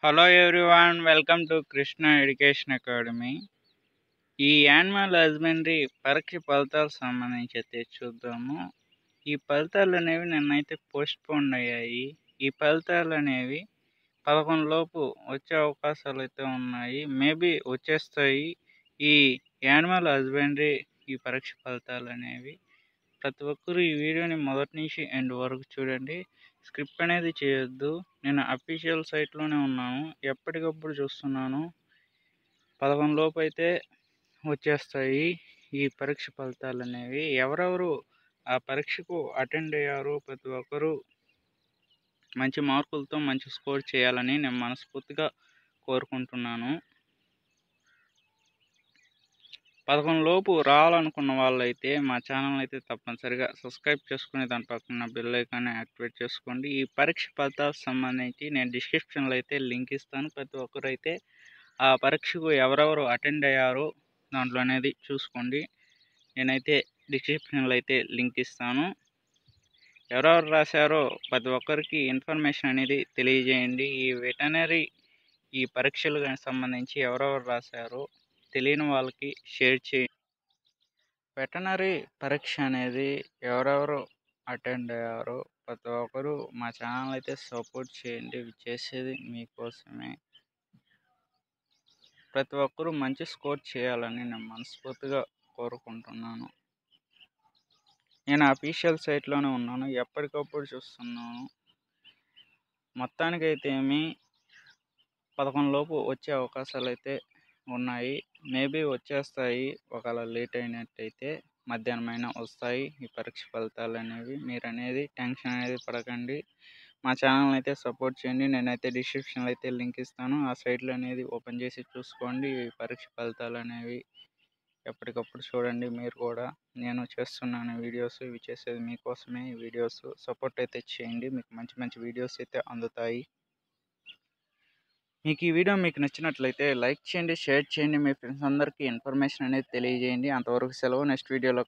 Hello everyone, welcome to Krishna education academy. ఈ animal husbandry పరీక్ష ఫలితాలకు సంబంధించి అయితే చూద్దాము. ఈ ఫలితాలు అనేవి నిన్నైతే పోస్ట్ పోన్ అయ్యాయి. ఈ ఫలితాలు అనేవి 11 లోపు వచ్చే అవకాశాలు అయితే ఉన్నాయి. మేబీ వచ్చేస్తాయి. ఈ యానిమల్ హస్బెండరీ ఈ పరీక్ష ఫలితాలు అనేవి ప్రతి ఒక్కరు ఈ వీడియోని మొదటి నుంచి ఎండ్ వరకు చూడండి. స్క్రిప్ట్ అనేది చేయొద్దు. నేను అఫీషియల్ సైట్లోనే ఉన్నాను, ఎప్పటికప్పుడు చూస్తున్నాను. 11 లోపు అయితే వచ్చేస్తాయి ఈ పరీక్ష ఫలితాలు అనేవి. ఎవరెవరు ఆ పరీక్షకు అటెండ్ అయ్యారో ప్రతి ఒక్కరూ మంచి మార్కులతో మంచి స్కోర్ చేయాలని నేను మనస్ఫూర్తిగా కోరుకుంటున్నాను. 11 లోపు రావాలనుకున్న వాళ్ళైతే మా ఛానల్ అయితే తప్పనిసరిగా సబ్స్క్రైబ్ చేసుకుని దాని పక్కన బెల్ ఐకాన్ని యాక్టివేట్ చేసుకోండి. ఈ పరీక్ష ఫలితాలకు సంబంధించి నేను డిస్క్రిప్షన్లో అయితే లింక్ ఇస్తాను. ప్రతి ఒక్కరైతే ఆ పరీక్షకు ఎవరెవరు అటెండ్ అయ్యారో దాంట్లో అనేది చూసుకోండి. నేనైతే డిస్క్రిప్షన్లో అయితే లింక్ ఇస్తాను. ఎవరెవరు రాశారో ప్రతి ఒక్కరికి ఇన్ఫర్మేషన్ అనేది తెలియజేయండి. ఈ వెటనరీ ఈ పరీక్షలకు సంబంధించి ఎవరెవరు రాశారో తెలియని వాళ్ళకి షేర్ చేయండి. వెటనరీ పరీక్ష అనేది ఎవరెవరు అటెండ్ అయ్యారో ప్రతి ఒక్కరు మా ఛానల్ అయితే సపోర్ట్ చేయండి. ఇవి చేసేది మీకోసమే. ప్రతి ఒక్కరూ మంచి స్కోర్ చేయాలని నేను మనస్ఫూర్తిగా కోరుకుంటున్నాను. నేను అఫీషియల్ సైట్లోనే ఉన్నాను, ఎప్పటికప్పుడు చూస్తున్నాను. మొత్తానికైతే ఏమి 11 లోపు వచ్చే అవకాశాలు అయితే ఉన్నాయి. మేబీ వచ్చేస్తాయి. ఒకవేళ లేట్ అయినట్టయితే మధ్యాహ్నమైన వస్తాయి ఈ పరీక్ష ఫలితాలు అనేవి. మీరు అనేది టెన్షన్ అనేది పడకండి. మా ఛానల్ అయితే సపోర్ట్ చేయండి. నేనైతే డిస్క్రిప్షన్లో అయితే లింక్ ఇస్తాను. ఆ సైట్లో అనేది ఓపెన్ చేసి చూసుకోండి. ఈ పరీక్ష ఫలితాలు అనేవి ఎప్పటికప్పుడు చూడండి. మీరు కూడా నేను చేస్తున్నాను వీడియోస్, ఇవి చేసేది మీకోసమే. ఈ వీడియోస్ సపోర్ట్ అయితే చేయండి. మీకు మంచి మంచి వీడియోస్ అయితే అందుతాయి. మీకు ఈ వీడియో మీకు నచ్చినట్లయితే లైక్ చేయండి, షేర్ చేయండి, మీ ఫ్రెండ్స్ అందరికీ ఇన్ఫర్మేషన్ అనేది తెలియజేయండి. అంతవరకు సెలవు. నెక్స్ట్ వీడియోలో